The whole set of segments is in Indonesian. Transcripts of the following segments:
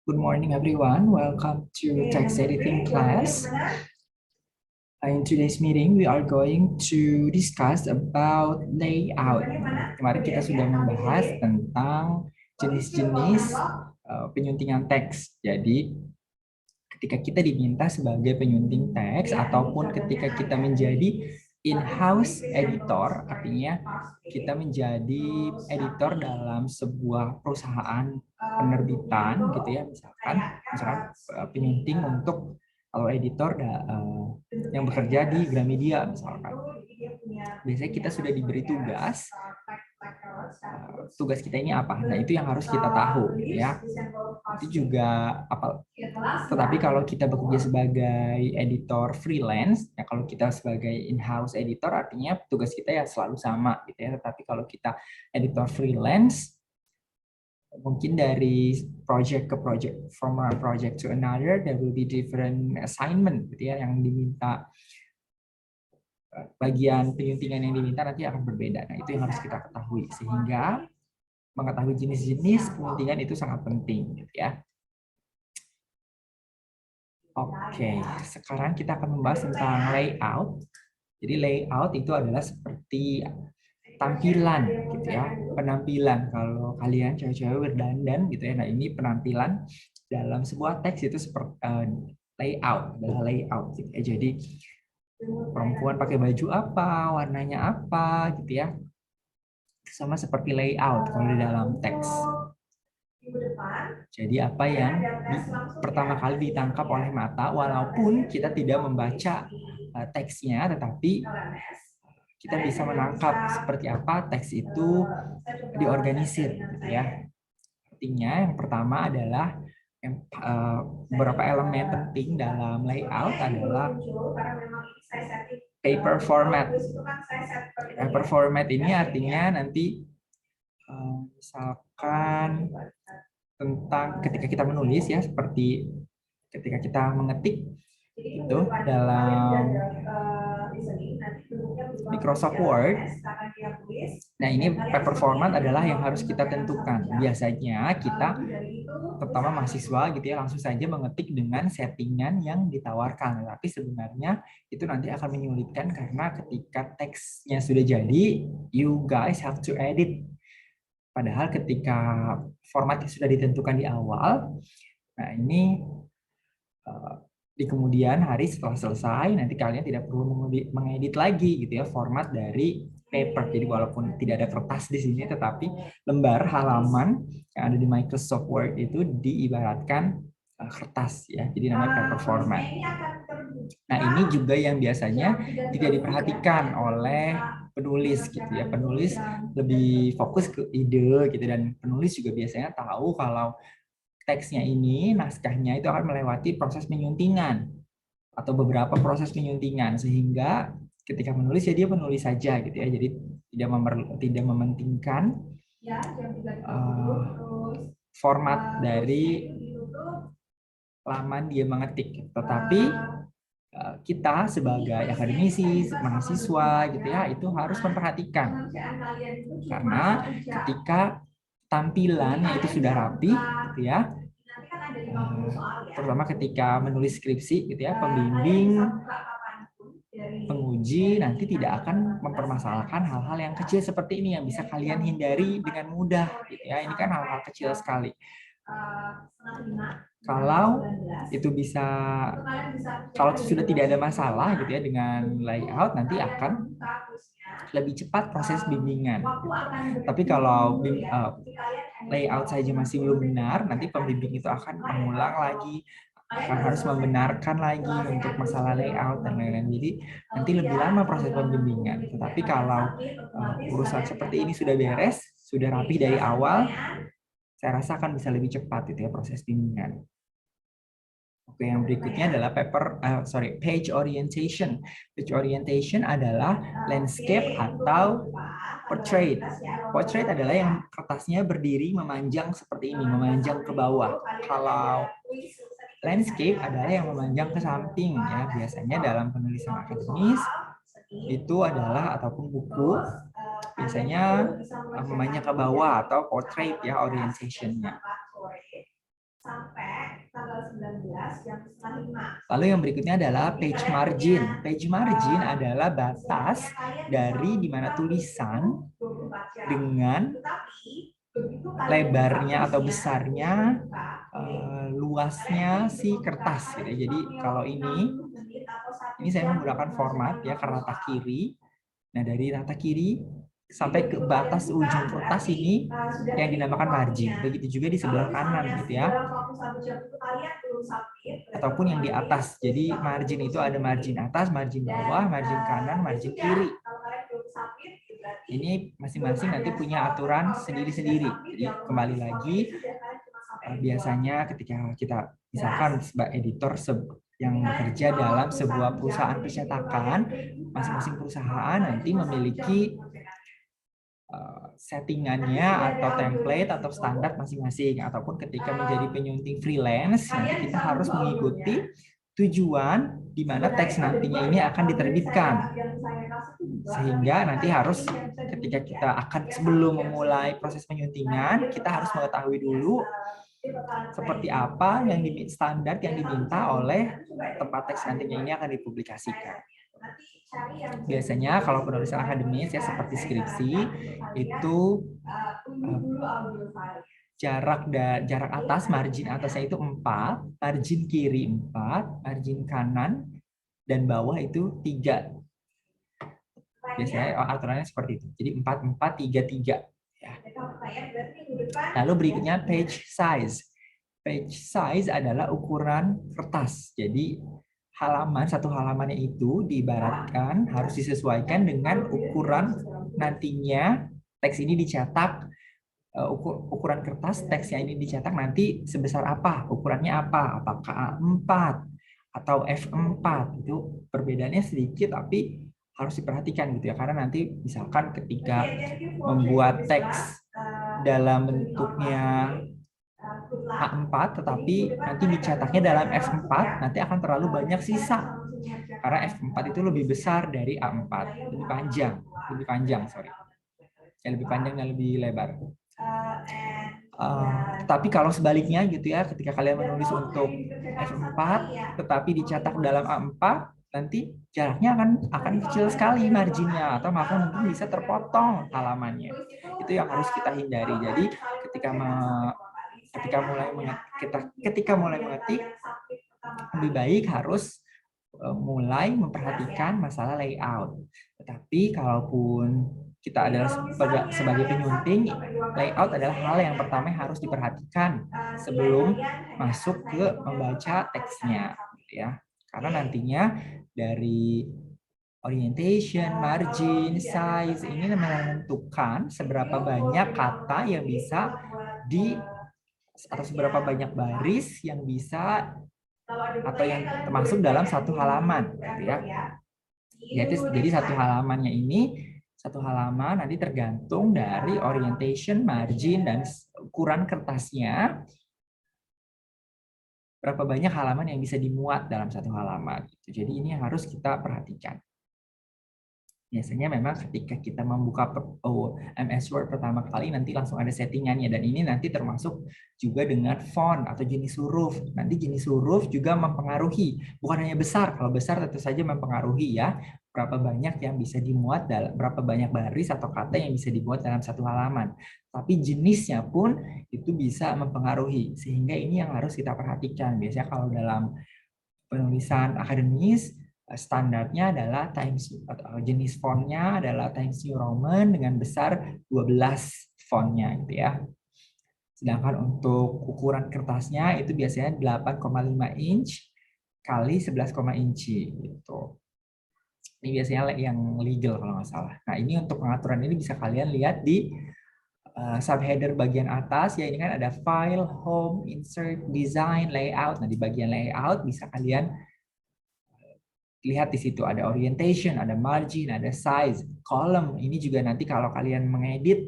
Good morning, everyone. Welcome to text editing class. In today's meeting, we are going to discuss about layout. Kemarin kita sudah membahas tentang jenis-jenis penyuntingan teks. Jadi, ketika kita diminta sebagai penyunting teks ataupun ketika kita menjadi in-house editor, artinya kita menjadi editor dalam sebuah perusahaan penerbitan gitu ya, misalkan penyunting untuk kalau editor yang bekerja di Gramedia misalkan. Biasanya kita sudah diberi tugas kita ini apa. Nah, itu yang harus kita tahu ya. Itu juga tetapi kalau kita bekerja sebagai editor freelance, ya kalau kita sebagai in-house editor artinya tugas kita ya selalu sama gitu ya. Tetapi kalau kita editor freelance, mungkin dari project ke project, from one project to another, there will be different assignment gitu ya, yang diminta, bagian penyuntingan yang diminta nanti akan berbeda. Nah, itu yang harus kita ketahui, sehingga mengetahui jenis-jenis penyuntingan itu sangat penting gitu ya. Oke, sekarang kita akan membahas tentang layout. Jadi layout itu adalah seperti tampilan gitu ya, penampilan. Kalau kalian cewek-cewek berdandan gitu ya, nah ini penampilan dalam sebuah teks itu seperti layout, adalah layout gitu ya. Jadi perempuan pakai baju apa, warnanya apa gitu ya, sama seperti layout kalau di dalam teks. Jadi apa yang pertama kali ditangkap oleh mata, walaupun kita tidak membaca teksnya, tetapi kita bisa menangkap seperti apa teks itu diorganisir, gitu ya. Artinya yang pertama adalah beberapa elemen penting dalam layout adalah paper format. Paper format ini artinya nanti misalkan tentang ketika kita menulis ya, seperti ketika kita mengetik itu dalam Microsoft Word. Nah, ini paper format adalah yang harus kita tentukan. Biasanya kita, terutama mahasiswa gitu ya, langsung saja mengetik dengan settingan yang ditawarkan. Tapi sebenarnya itu nanti akan menyulitkan karena ketika teksnya sudah jadi, you guys have to edit. Padahal ketika formatnya sudah ditentukan di awal, nah ini di kemudian hari setelah selesai, nanti kalian tidak perlu mengedit lagi gitu ya format dari paper. Jadi walaupun tidak ada kertas di sini, tetapi lembar halaman yang ada di Microsoft Word itu diibaratkan kertas ya. Jadi namanya paper format. Nah, ini juga yang biasanya tidak diperhatikan oleh penulis gitu ya. Penulis lebih fokus ke ide gitu, dan penulis juga biasanya tahu kalau teksnya ini, naskahnya itu akan melewati proses penyuntingan atau beberapa proses penyuntingan, sehingga ketika menulis ya dia menulis saja gitu ya. Jadi tidak mementingkan format dari laman dia mengetik. Tetapi kita sebagai akademisi, mahasiswa gitu ya, itu harus memperhatikan. Karena ketika tampilannya itu sudah rapi gitu ya, terutama ketika menulis skripsi gitu ya, pembimbing, penguji nanti tidak akan mempermasalahkan hal-hal yang kecil seperti ini yang bisa kalian hindari dengan mudah gitu ya. Ini kan hal-hal kecil sekali. Kalau itu bisa, kalau sudah tidak ada masalah gitu ya dengan layout, nanti akan lebih cepat proses bimbingan. Tapi kalau layout saja masih belum benar, nanti pembimbing itu akan mengulang lagi, akan harus membenarkan lagi untuk masalah layout dan lain-lain. Jadi nanti lebih lama proses pembimbingan. Tetapi kalau urusan seperti ini sudah beres, sudah rapi dari awal, saya rasa akan bisa lebih cepat itu ya proses bimbingan. Oke, yang berikutnya adalah page orientation. Page orientation adalah landscape atau portrait. Portrait adalah yang kertasnya berdiri memanjang seperti ini, memanjang ke bawah. Kalau landscape adalah yang memanjang ke samping ya. Biasanya dalam penulisan akademis itu adalah, ataupun buku, biasanya memanjang ke bawah atau portrait ya orientation-nya. sampai tanggal 19 jam setengah 5. Lalu yang berikutnya adalah page margin. Page margin adalah batas dari di mana tulisan dengan lebarnya atau besarnya, luasnya si kertas. Gitu. Jadi kalau ini saya menggunakan format ya ke rata kiri. Nah dari rata kiri sampai ke batas ujung kertas ini yang dinamakan margin. Begitu juga di sebelah kanan gitu ya. Ataupun yang di atas. Jadi margin itu ada margin atas, margin bawah, margin kanan, margin kiri. Ini masing-masing nanti punya aturan sendiri-sendiri. Jadi kembali lagi, biasanya ketika kita misalkan sebagai editor yang bekerja dalam sebuah perusahaan percetakan, masing-masing perusahaan nanti memiliki settingannya atau template atau standar masing-masing. Ataupun ketika menjadi penyunting freelance, nanti kita harus mengikuti tujuan di mana teks nantinya ini akan diterbitkan. Sehingga nanti harus ketika kita akan sebelum memulai proses penyuntingan, kita harus mengetahui dulu seperti apa yang standar yang diminta oleh tempat teks nantinya ini akan dipublikasikan. Biasanya kalau penulisan akademis ya seperti skripsi itu jarak atas, margin atasnya itu 4, margin kiri 4, margin kanan dan bawah itu 3. Biasanya aturannya seperti itu. Jadi 4, 4, 3, 3. Ya. Lalu berikutnya page size. Page size adalah ukuran kertas. Jadi satu halamannya itu diibaratkan harus disesuaikan dengan ukuran nantinya teks ini dicetak. Ukuran kertas teksnya ini dicetak nanti sebesar apa, ukurannya apa, apakah A4 atau F4, itu perbedaannya sedikit tapi harus diperhatikan gitu ya, karena nanti misalkan ketika membuat teks dalam bentuknya A4 tetapi nanti dicetaknya dalam F4 nanti akan terlalu banyak sisa karena F4 itu lebih besar dari A4, lebih panjang lebih panjang dan lebih lebar. Tapi kalau sebaliknya gitu ya, ketika kalian menulis untuk F4 tetapi dicetak dalam A4, nanti jaraknya akan kecil sekali marginnya atau bahkan mungkin bisa terpotong halamannya. Itu yang harus kita hindari. Jadi ketika mulai mengetik lebih baik harus mulai memperhatikan masalah layout. Tetapi kalaupun kita adalah sebagai penyunting, layout adalah hal yang pertama yang harus diperhatikan sebelum masuk ke membaca teksnya, gitu ya. Karena nantinya dari orientation, margin, size ini menentukan seberapa banyak kata yang bisa atau seberapa banyak baris yang bisa atau yang termasuk dalam satu halaman, gitu ya. Jadi satu halaman nanti tergantung dari orientation, margin, dan ukuran kertasnya. Berapa banyak halaman yang bisa dimuat dalam satu halaman. Jadi ini yang harus kita perhatikan. Biasanya memang ketika kita membuka MS Word pertama kali nanti langsung ada settingannya, dan ini nanti termasuk juga dengan font atau jenis huruf. Nanti jenis huruf juga mempengaruhi, bukan hanya besar. Kalau besar tentu saja mempengaruhi ya, berapa banyak yang bisa dimuat dalam, berapa banyak baris atau kata yang bisa dimuat dalam satu halaman. Tapi jenisnya pun itu bisa mempengaruhi, sehingga ini yang harus kita perhatikan. Biasanya kalau dalam penulisan akademis, standarnya adalah Times, atau jenis fontnya adalah Times New Roman dengan besar 12 fontnya gitu ya. Sedangkan untuk ukuran kertasnya itu biasanya 8,5 inch kali 11, inci gitu. Ini biasanya yang legal kalau nggak salah. Nah ini untuk pengaturan ini bisa kalian lihat di subheader bagian atas ya. Ini kan ada file, home, insert, design, layout. Nah di bagian layout bisa kalian lihat di situ ada orientation, ada margin, ada size, column. Ini juga nanti kalau kalian mengedit,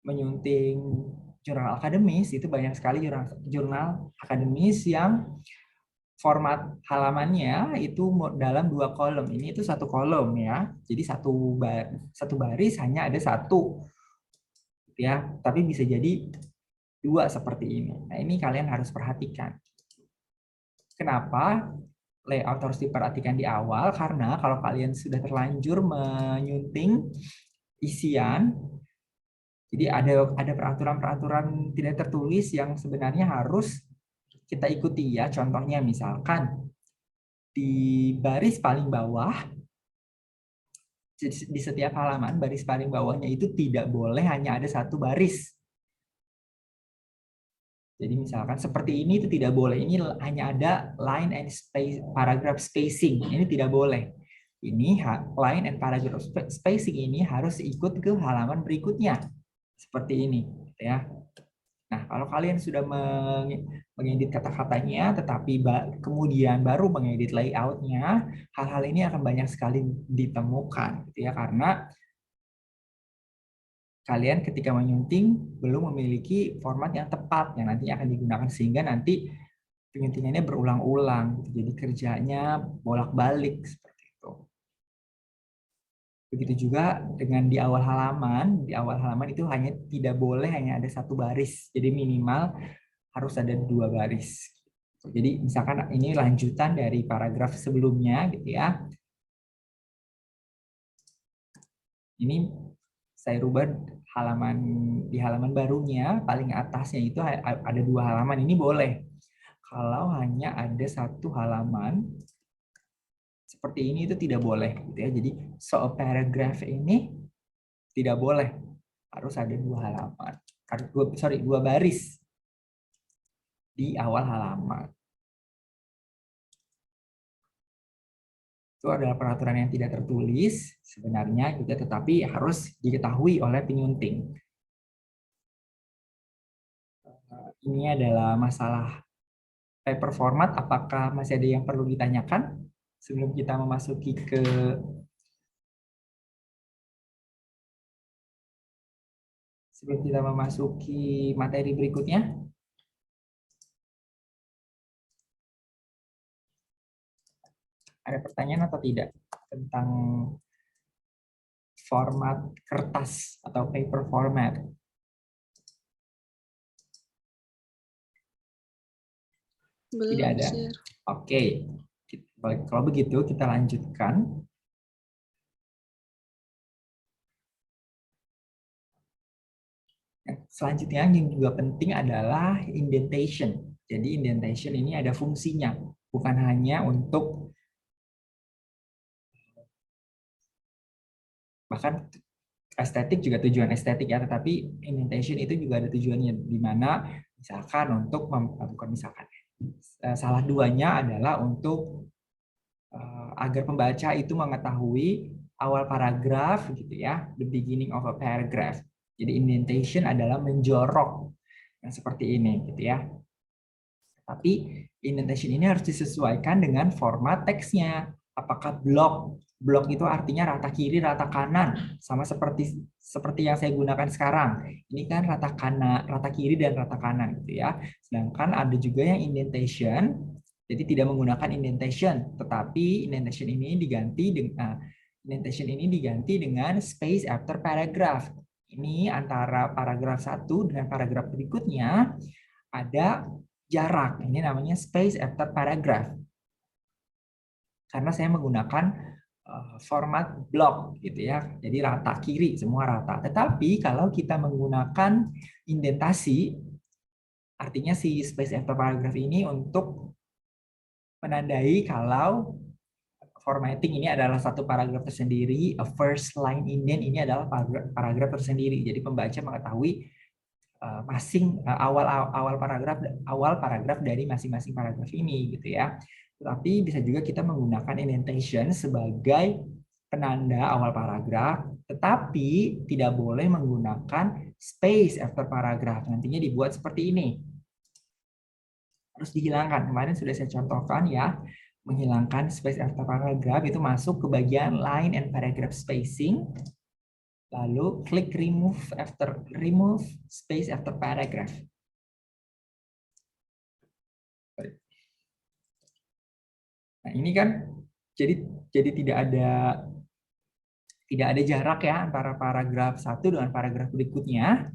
menyunting jurnal akademis, itu banyak sekali jurnal akademis yang format halamannya itu dalam 2 kolom. Ini itu 1 kolom ya. Jadi satu baris hanya ada 1. Ya, tapi bisa jadi dua seperti ini. Nah, ini kalian harus perhatikan. Kenapa layout harus diperhatikan di awal? Karena kalau kalian sudah terlanjur menyunting isian, jadi ada peraturan-peraturan tidak tertulis yang sebenarnya harus kita ikuti ya. Contohnya misalkan di baris paling bawah, di setiap halaman baris paling bawahnya itu tidak boleh hanya ada satu baris. Jadi misalkan seperti ini itu tidak boleh. Ini hanya ada line and space, paragraph spacing. Ini tidak boleh. Ini line and paragraph spacing ini harus ikut ke halaman berikutnya. Seperti ini, ya. Nah, kalau kalian sudah mengedit kata-katanya, tetapi kemudian baru mengedit layoutnya, hal-hal ini akan banyak sekali ditemukan, gitu ya, karena kalian ketika menyunting belum memiliki format yang tepat yang nantinya akan digunakan, sehingga nanti penyuntingannya berulang-ulang, gitu. Jadi kerjanya bolak-balik seperti itu. Begitu juga dengan di awal halaman itu tidak boleh hanya ada satu baris, jadi minimal harus ada dua baris. Jadi misalkan ini lanjutan dari paragraf sebelumnya, gitu ya. Ini saya rubah di halaman barunya, paling atasnya itu ada dua halaman. Ini boleh. Kalau hanya ada satu halaman seperti ini itu tidak boleh, gitu ya. Jadi paragraph ini tidak boleh, harus ada dua halaman. Dua baris di awal halaman. Itu adalah peraturan yang tidak tertulis sebenarnya juga, tetapi harus diketahui oleh penyunting. Ini adalah masalah paper format. Apakah masih ada yang perlu ditanyakan sebelum kita memasuki materi berikutnya? Ada pertanyaan atau tidak tentang format kertas atau paper format? Belum, Tidak ada. Sir. Oke. Kalau begitu kita lanjutkan. Selanjutnya yang juga penting adalah indentation. Jadi indentation ini ada fungsinya, bukan hanya untuk bahkan estetik juga tujuan estetik ya, tetapi indentation itu juga ada tujuannya, di mana misalkan untuk bukan misalkan salah duanya adalah untuk agar pembaca itu mengetahui awal paragraf, gitu ya, the beginning of a paragraph. Jadi indentation adalah menjorok yang seperti ini, gitu ya. Tapi indentation ini harus disesuaikan dengan format teksnya. Apakah blok? Blok itu artinya rata kiri, rata kanan, sama seperti yang saya gunakan sekarang. Ini kan rata kiri dan rata kanan, gitu ya. Sedangkan ada juga yang indentation, jadi tidak menggunakan indentation, tetapi indentation ini diganti dengan space after paragraph. Ini antara paragraf 1 dengan paragraf berikutnya ada jarak. Ini namanya space after paragraph. Karena saya menggunakan format blok, gitu ya. Jadi rata kiri, semua rata. Tetapi kalau kita menggunakan indentasi, artinya si space after paragraph ini untuk menandai kalau formatting ini adalah satu paragraf tersendiri, a first line indent ini adalah paragraf tersendiri. Jadi pembaca mengetahui awal paragraf dari masing-masing paragraf ini, gitu ya. Tetapi bisa juga kita menggunakan indentation sebagai penanda awal paragraf, tetapi tidak boleh menggunakan space after paragraph. Nantinya dibuat seperti ini. Harus dihilangkan. Kemarin sudah saya contohkan ya, menghilangkan space after paragraph itu masuk ke bagian line and paragraph spacing. Lalu klik remove space after paragraph. Nah, ini kan jadi tidak ada jarak ya antara paragraf 1 dengan paragraf berikutnya.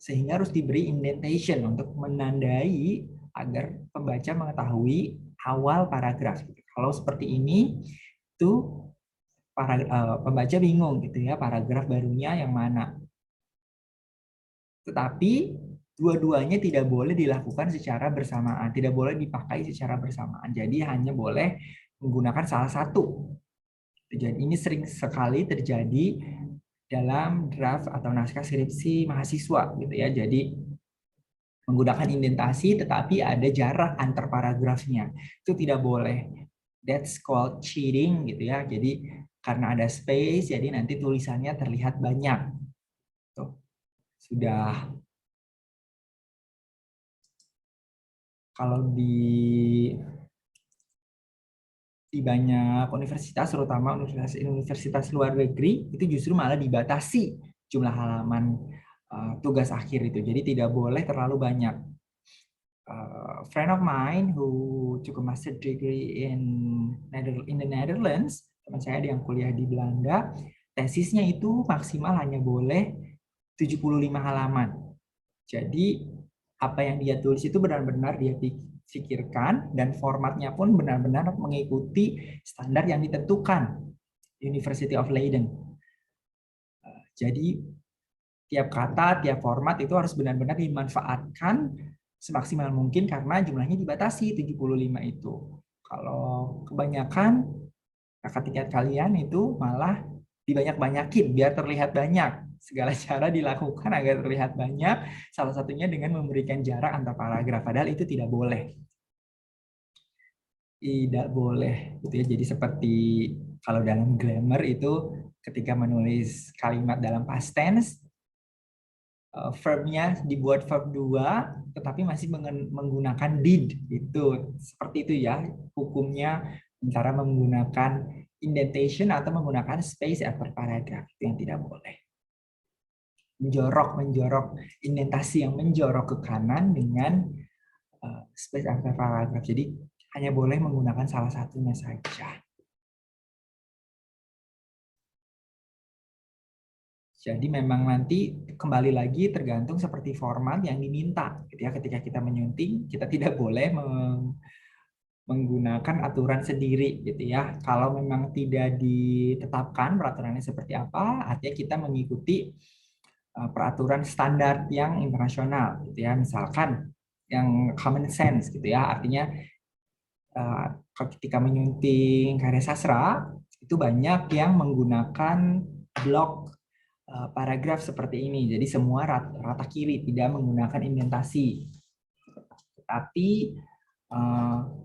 Sehingga harus diberi indentation untuk menandai agar pembaca mengetahui awal paragraf. Kalau seperti ini, itu pembaca bingung gitu ya, paragraf barunya yang mana. Tetapi dua-duanya tidak boleh dilakukan secara bersamaan, tidak boleh dipakai secara bersamaan. Jadi hanya boleh menggunakan salah satu. Jadi ini sering sekali terjadi dalam draft atau naskah skripsi mahasiswa gitu ya. Jadi menggunakan indentasi tetapi ada jarak antar paragrafnya. Itu tidak boleh. That's called cheating gitu ya. Jadi karena ada space jadi nanti tulisannya terlihat banyak. Tuh. Sudah. Kalau di banyak universitas, terutama universitas luar negeri, itu justru malah dibatasi jumlah halaman tugas akhir itu. Jadi tidak boleh terlalu banyak. Friend of mine who took a master degree in the Netherlands, teman saya yang kuliah di Belanda, tesisnya itu maksimal hanya boleh 75 halaman. Jadi apa yang dia tulis itu benar-benar dia pikirkan dan formatnya pun benar-benar mengikuti standar yang ditentukan University of Leiden. Jadi tiap kata, tiap format itu harus benar-benar dimanfaatkan semaksimal mungkin karena jumlahnya dibatasi 75 itu. Kalau kebanyakan kakak tingkat kalian itu malah dibanyak-banyakin biar terlihat banyak. Segala cara dilakukan agar terlihat banyak, salah satunya dengan memberikan jarak antar paragraf, padahal itu tidak boleh. Tidak boleh gitu ya. Jadi seperti kalau dalam grammar itu ketika menulis kalimat dalam past tense, verbnya dibuat verb 2 tetapi masih menggunakan did, itu seperti itu ya hukumnya antara menggunakan indentation atau menggunakan space after paragraph, itu yang tidak boleh. Menjorok indentasi yang menjorok ke kanan dengan space after paragraph, jadi hanya boleh menggunakan salah satunya saja. Jadi memang nanti kembali lagi tergantung seperti format yang diminta. Gitu ya. Ketika kita menyunting, kita tidak boleh menggunakan aturan sendiri, gitu ya. Kalau memang tidak ditetapkan peraturannya seperti apa, artinya kita mengikuti peraturan standar yang internasional, gitu ya. Misalkan yang common sense, gitu ya. Artinya ketika menyunting karya sastra itu banyak yang menggunakan blok paragraf seperti ini. Jadi semua rata kiri, tidak menggunakan indentasi. Tapi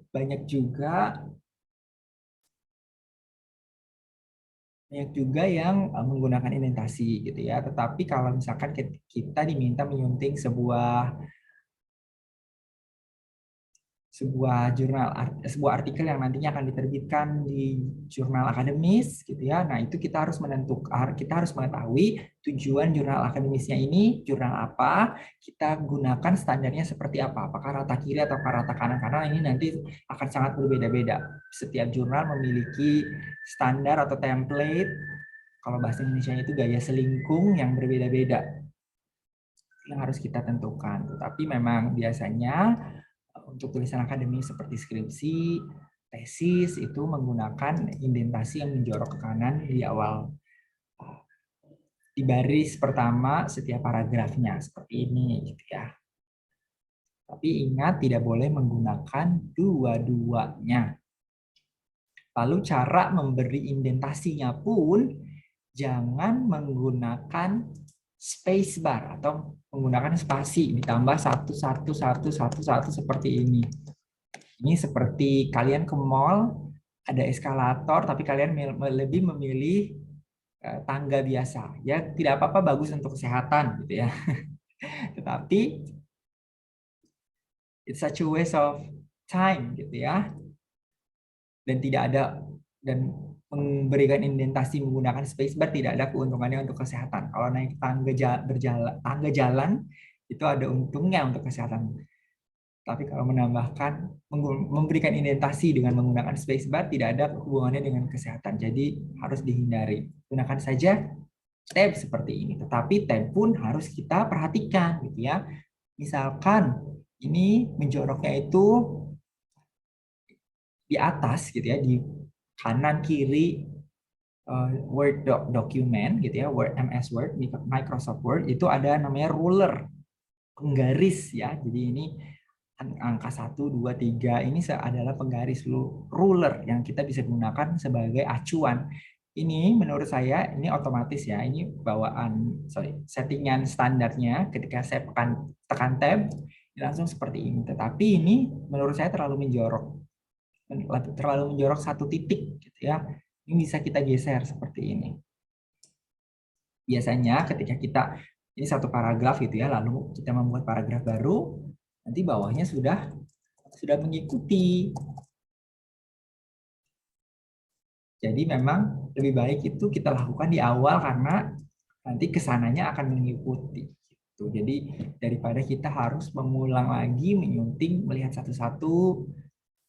banyak juga yang menggunakan indentasi gitu ya. Tetapi kalau misalkan kita diminta menyunting sebuah sebuah artikel yang nantinya akan diterbitkan di jurnal akademis gitu ya. Nah, itu kita harus mengetahui tujuan jurnal akademisnya ini jurnal apa, kita gunakan standarnya seperti apa, apakah rata kiri atau rata kanan, karena ini nanti akan sangat berbeda-beda. Setiap jurnal memiliki standar atau template, kalau bahasa Indonesia itu gaya selingkung yang berbeda-beda yang harus kita tentukan. Tapi memang biasanya untuk tulisan akademis seperti skripsi, tesis itu menggunakan indentasi yang menjorok ke kanan di awal, di baris pertama setiap paragrafnya seperti ini gitu ya. Tapi ingat tidak boleh menggunakan dua-duanya. Lalu cara memberi indentasinya pun jangan menggunakan space bar atau menggunakan spasi ditambah 1 seperti ini. Ini seperti kalian ke mall, ada eskalator, tapi kalian lebih memilih tangga biasa. Ya, tidak apa-apa, bagus untuk kesehatan gitu ya. Tetapi it's such a waste of time gitu ya. Dan memberikan indentasi menggunakan spacebar tidak ada keuntungannya untuk kesehatan. Kalau naik tangga jalan itu ada untungnya untuk kesehatan. Tapi kalau memberikan indentasi dengan menggunakan spacebar tidak ada hubungannya dengan kesehatan. Jadi harus dihindari. Gunakan saja tab seperti ini. Tetapi tab pun harus kita perhatikan gitu ya. Misalkan ini menjoroknya itu di atas gitu ya, di kanan kiri Word document gitu ya, Word MS Word di Microsoft Word itu ada namanya ruler, penggaris ya. Jadi ini angka 1, 2, 3 ini adalah penggaris ruler yang kita bisa gunakan sebagai acuan. Ini menurut saya ini otomatis ya, ini bawaan settingan standarnya ketika saya tekan tab langsung seperti ini. Tetapi ini menurut saya terlalu menjorok satu titik gitu ya. Ini bisa kita geser seperti ini. Biasanya ketika kita ini satu paragraf gitu ya, lalu kita membuat paragraf baru, nanti bawahnya sudah mengikuti. Jadi memang lebih baik itu kita lakukan di awal karena nanti kesananya akan mengikuti. Gitu. Jadi daripada kita harus mengulang lagi, menyunting, melihat satu-satu,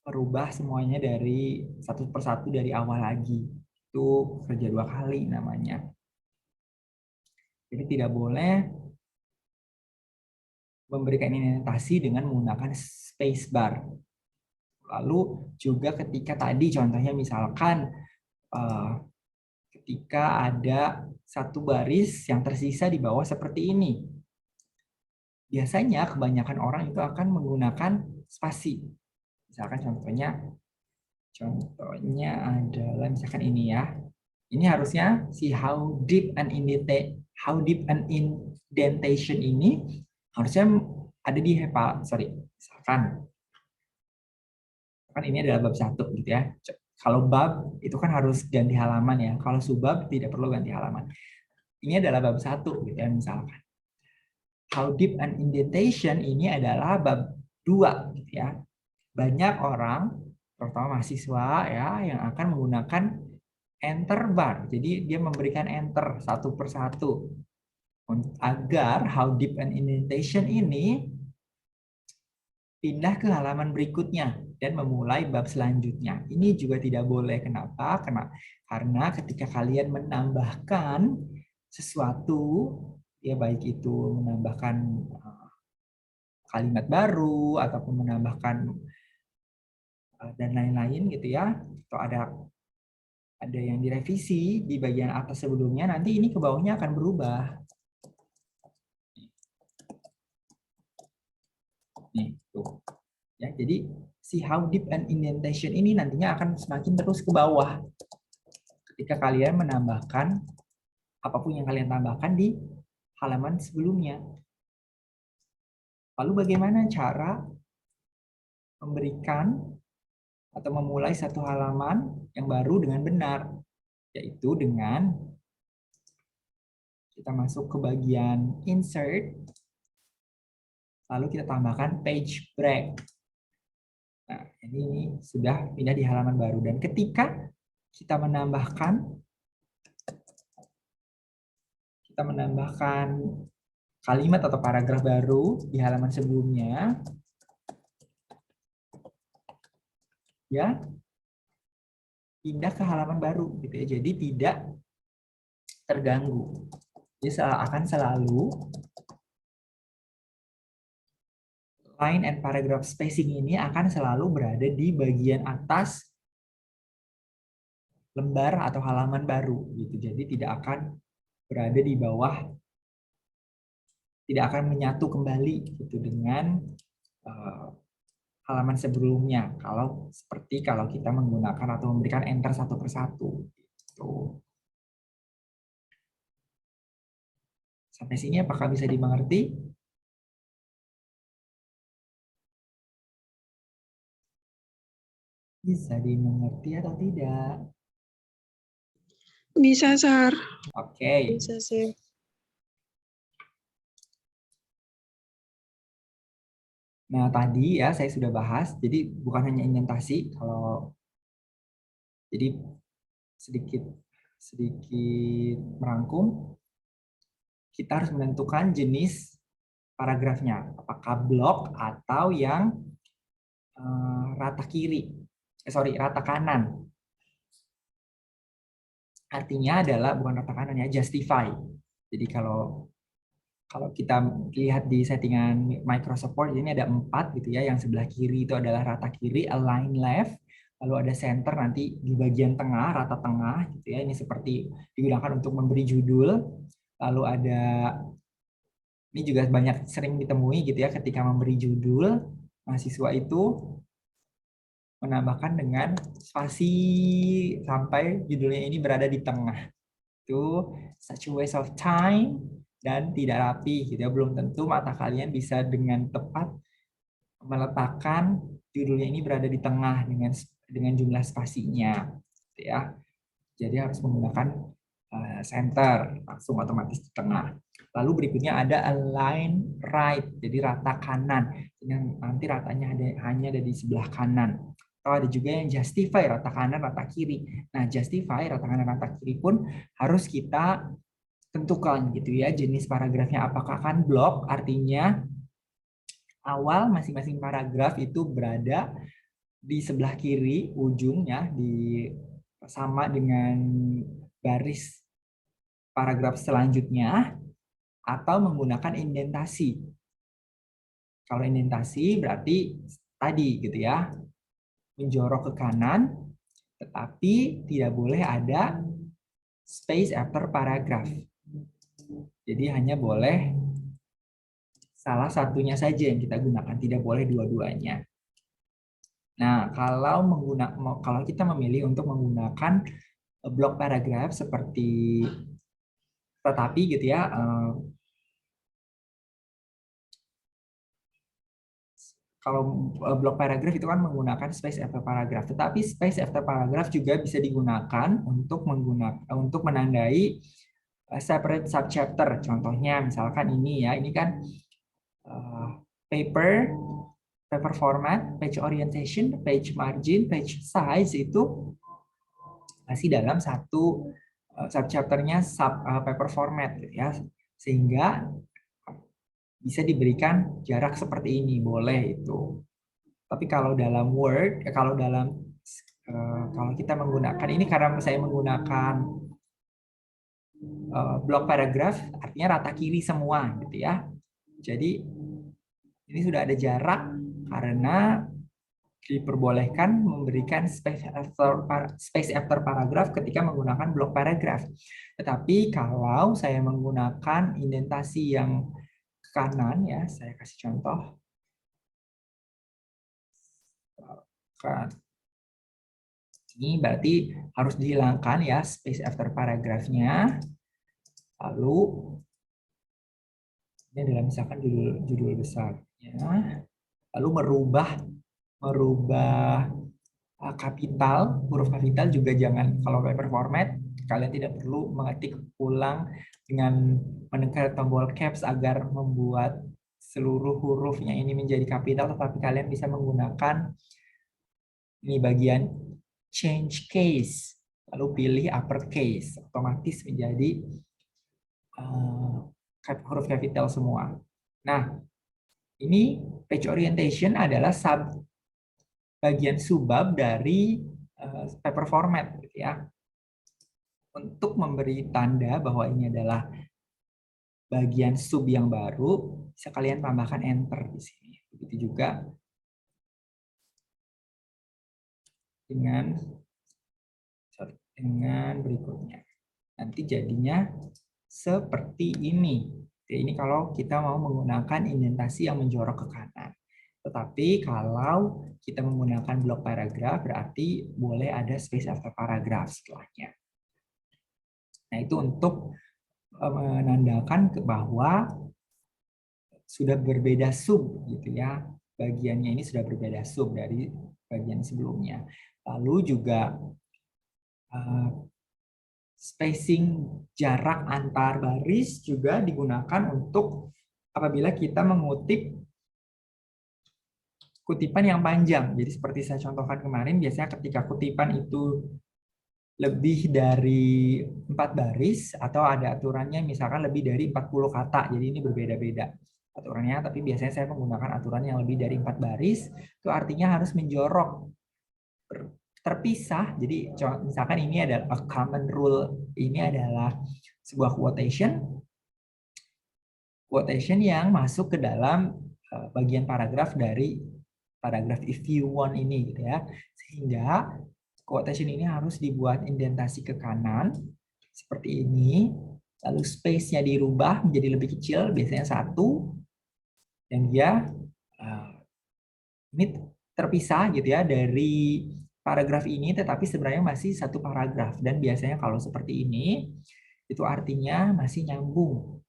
merubah semuanya dari satu persatu dari awal lagi. Itu kerja 2 kali namanya. Jadi tidak boleh memberikan indentasi dengan menggunakan spacebar. Lalu juga ketika tadi contohnya misalkan ketika ada satu baris yang tersisa di bawah seperti ini. Biasanya kebanyakan orang itu akan menggunakan spasi. Misalkan contohnya adalah misalkan ini ya. Ini harusnya si how deep an indentation ini harusnya ada di misalkan ini adalah bab 1 gitu ya. Kalau bab itu kan harus ganti halaman ya. Kalau subbab tidak perlu ganti halaman. Ini adalah bab 1 gitu ya misalkan. How deep an indentation ini adalah bab 2 gitu ya. Banyak orang terutama mahasiswa ya yang akan menggunakan enter bar. Jadi dia memberikan enter satu persatu agar how deep an indentation ini pindah ke halaman berikutnya dan memulai bab selanjutnya. Ini juga tidak boleh. Kenapa? Karena ketika kalian menambahkan sesuatu, ya baik itu menambahkan kalimat baru ataupun menambahkan dan lain-lain gitu ya, atau ada yang direvisi di bagian atas sebelumnya, nanti ini ke bawahnya akan berubah. Nih, tuh. Ya, jadi si how deep an indentation ini nantinya akan semakin terus ke bawah ketika kalian menambahkan apapun yang kalian tambahkan di halaman sebelumnya. Lalu bagaimana cara memberikan atau memulai satu halaman yang baru dengan benar? Yaitu dengan kita masuk ke bagian insert, lalu kita tambahkan page break. Nah, ini sudah pindah di halaman baru. Dan ketika kita menambahkan kalimat atau paragraf baru di halaman sebelumnya, ya pindah ke halaman baru, gitu ya. Jadi tidak terganggu. Jadi akan selalu line and paragraph spacing ini akan selalu berada di bagian atas lembar atau halaman baru, gitu. Jadi tidak akan berada di bawah, tidak akan menyatu kembali gitu dengan halaman sebelumnya. Kalau kita menggunakan atau memberikan enter satu persatu. Gitu. Sampai sini apakah bisa dimengerti? Bisa dimengerti atau tidak? Bisa, Sar. Oke. Bisa sih. Nah, tadi ya saya sudah bahas, jadi bukan hanya indentasi, jadi sedikit merangkum, kita harus menentukan jenis paragrafnya, apakah blok atau yang rata kanan. artinya adalah bukan rata kanan ya, justify. Jadi kalau kita lihat di settingan Microsoft Word ini ada 4 gitu ya, yang sebelah kiri itu adalah rata kiri, align left, lalu ada center nanti di bagian tengah, rata tengah gitu ya. Ini seperti digunakan untuk memberi judul. Lalu ada, ini juga banyak sering ditemui gitu ya, ketika memberi judul, mahasiswa itu menambahkan dengan spasi sampai judulnya ini berada di tengah. Itu such a waste of time dan tidak rapi gitu ya. Belum tentu mata kalian bisa dengan tepat meletakkan judulnya ini berada di tengah dengan jumlah spasinya gitu ya. Jadi harus menggunakan center, langsung otomatis di tengah. Lalu berikutnya ada align right, jadi rata kanan. Nanti ratanya hanya ada di sebelah kanan. Atau ada juga yang justify, rata kanan, rata kiri. Nah, justify, rata kanan, rata kiri pun harus kita tentukan gitu ya, jenis paragrafnya. Apakah kan blok, artinya awal masing-masing paragraf itu berada di sebelah kiri ujungnya, sama dengan baris paragraf selanjutnya, atau menggunakan indentasi. Kalau indentasi berarti tadi gitu ya, menjorok ke kanan, tetapi tidak boleh ada space after paragraph. Jadi hanya boleh salah satunya saja yang kita gunakan, tidak boleh dua-duanya. Nah, kalau kita memilih untuk menggunakan blok paragraf seperti tetapi gitu ya, kalau blok paragraf itu kan menggunakan space after paragraph, tetapi space after paragraph juga bisa digunakan untuk menandai separate subchapter. Contohnya misalkan ini ya, ini kan paper format, page orientation, page margin, page size itu masih dalam satu subchapternya paper format gitu ya, sehingga bisa diberikan jarak seperti ini, boleh itu. Tapi kalau dalam Word, kalau kita menggunakan ini, karena saya menggunakan blok paragraf, artinya rata kiri semua gitu ya. Jadi ini sudah ada jarak karena diperbolehkan memberikan space after paragraph ketika menggunakan blok paragraf. Tetapi kalau saya menggunakan indentasi yang kanan ya, saya kasih contoh. Ini berarti harus dihilangkan ya space after paragrafnya. Lalu ini adalah misalkan judul besar ya. Lalu merubah kapital, huruf kapital juga jangan. Kalau paper format kalian tidak perlu mengetik ulang dengan menekan tombol caps agar membuat seluruh hurufnya ini menjadi kapital, tetapi kalian bisa menggunakan ini bagian change case, lalu pilih uppercase, otomatis menjadi huruf kapital semua. Nah, ini page orientation adalah bagian subbab dari paper format, gitu ya. Untuk memberi tanda bahwa ini adalah bagian sub yang baru, bisa kalian tambahkan enter di sini. Begitu juga dengan berikutnya. Nanti jadinya seperti ini. Ini kalau kita mau menggunakan indentasi yang menjorok ke kanan. Tetapi kalau kita menggunakan blok paragraf, berarti boleh ada space after paragraph setelahnya. Nah, itu untuk menandakan bahwa sudah berbeda sub gitu ya. Bagiannya ini sudah berbeda sub dari bagian sebelumnya. Lalu juga spacing jarak antar baris juga digunakan untuk apabila kita mengutip kutipan yang panjang. Jadi seperti saya contohkan kemarin, biasanya ketika kutipan itu lebih dari 4 baris atau ada aturannya misalkan lebih dari 40 kata. Jadi ini berbeda-beda aturannya, tapi biasanya saya menggunakan aturan yang lebih dari 4 baris, itu artinya harus menjorok terpisah. Jadi misalkan ini adalah a common rule, ini adalah sebuah quotation yang masuk ke dalam bagian paragraf dari paragraf if you want ini gitu ya. Sehingga quotation ini harus dibuat indentasi ke kanan seperti ini. Lalu space-nya dirubah menjadi lebih kecil, biasanya 1. Dan dia ini terpisah gitu ya dari paragraf ini, tetapi sebenarnya masih satu paragraf. Dan biasanya kalau seperti ini, itu artinya masih nyambung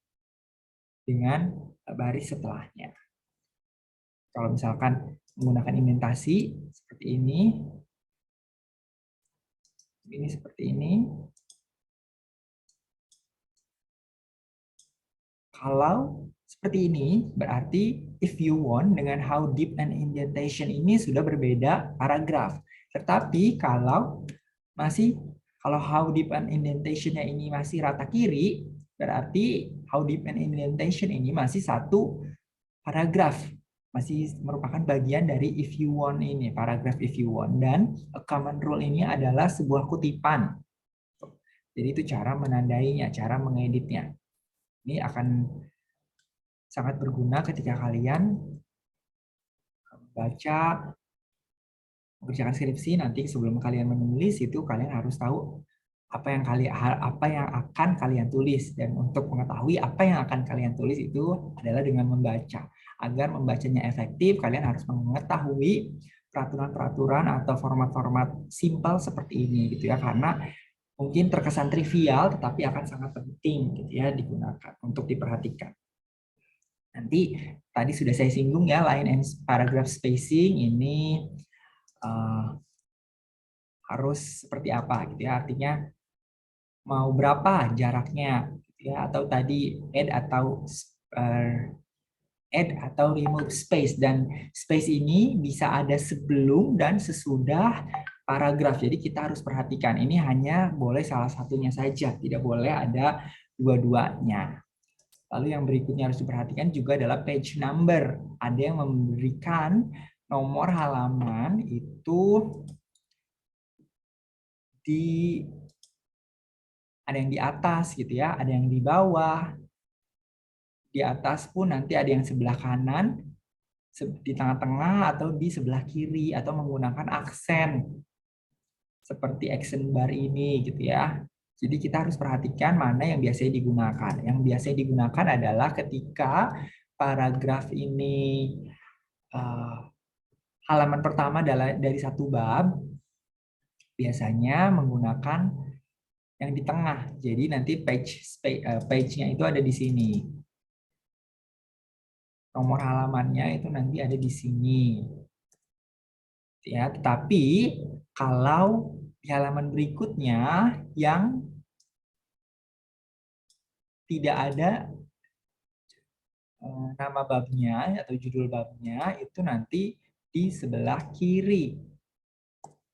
dengan baris setelahnya. Kalau misalkan menggunakan indentasi seperti ini seperti ini. Kalau seperti ini, berarti if you want dengan how deep and indentation ini sudah berbeda paragraf. Tetapi kalau how deep and indentation-nya ini masih rata kiri, berarti how deep and indentation ini masih satu paragraf. Masih merupakan bagian dari if you want ini, paragraf if you want. Dan a common rule ini adalah sebuah kutipan. Jadi itu cara menandainya, cara mengeditnya. Ini akan sangat berguna ketika kalian baca, mengerjakan skripsi. Nanti sebelum kalian menulis itu kalian harus tahu apa yang akan kalian tulis, dan untuk mengetahui apa yang akan kalian tulis itu adalah dengan membaca. Agar membacanya efektif, kalian harus mengetahui peraturan-peraturan atau format-format simpel seperti ini gitu ya, karena mungkin terkesan trivial tetapi akan sangat penting gitu ya digunakan untuk diperhatikan. Nanti tadi sudah saya singgung ya, line and paragraph spacing ini harus seperti apa gitu ya, artinya mau berapa jaraknya gitu ya, atau tadi add atau remove space, dan space ini bisa ada sebelum dan sesudah paragraf. Jadi kita harus perhatikan, ini hanya boleh salah satunya saja, tidak boleh ada dua-duanya. Lalu yang berikutnya harus diperhatikan juga adalah page number. Ada yang memberikan nomor halaman itu ada yang di atas gitu ya, ada yang di bawah. Di atas pun nanti ada yang sebelah kanan, di tengah-tengah, atau di sebelah kiri, atau menggunakan aksen seperti accent bar ini gitu ya. Jadi kita harus perhatikan mana yang biasanya digunakan. Yang biasanya digunakan adalah ketika paragraf ini halaman pertama dari satu bab, biasanya menggunakan yang di tengah. Jadi nanti page-nya itu ada di sini. Nomor halamannya itu nanti ada di sini. Ya, tetapi kalau di halaman berikutnya yang tidak ada nama babnya atau judul babnya, itu nanti di sebelah kiri.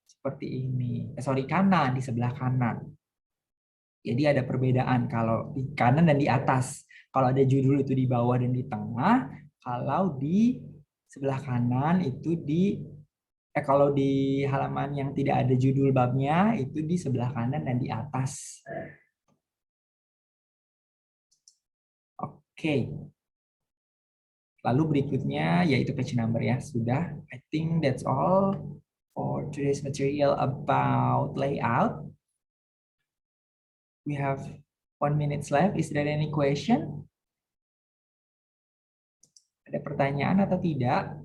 Seperti ini. Kanan, di sebelah kanan. Jadi ada perbedaan kalau di kanan dan di atas. Kalau ada judul itu di bawah dan di tengah, kalau di sebelah kanan itu kalau di halaman yang tidak ada judul babnya itu di sebelah kanan dan di atas. Oke. Lalu berikutnya yaitu page number ya. Sudah. I think that's all for today's material about layout. We have 1 minute left. Is there any question? Ada pertanyaan atau tidak?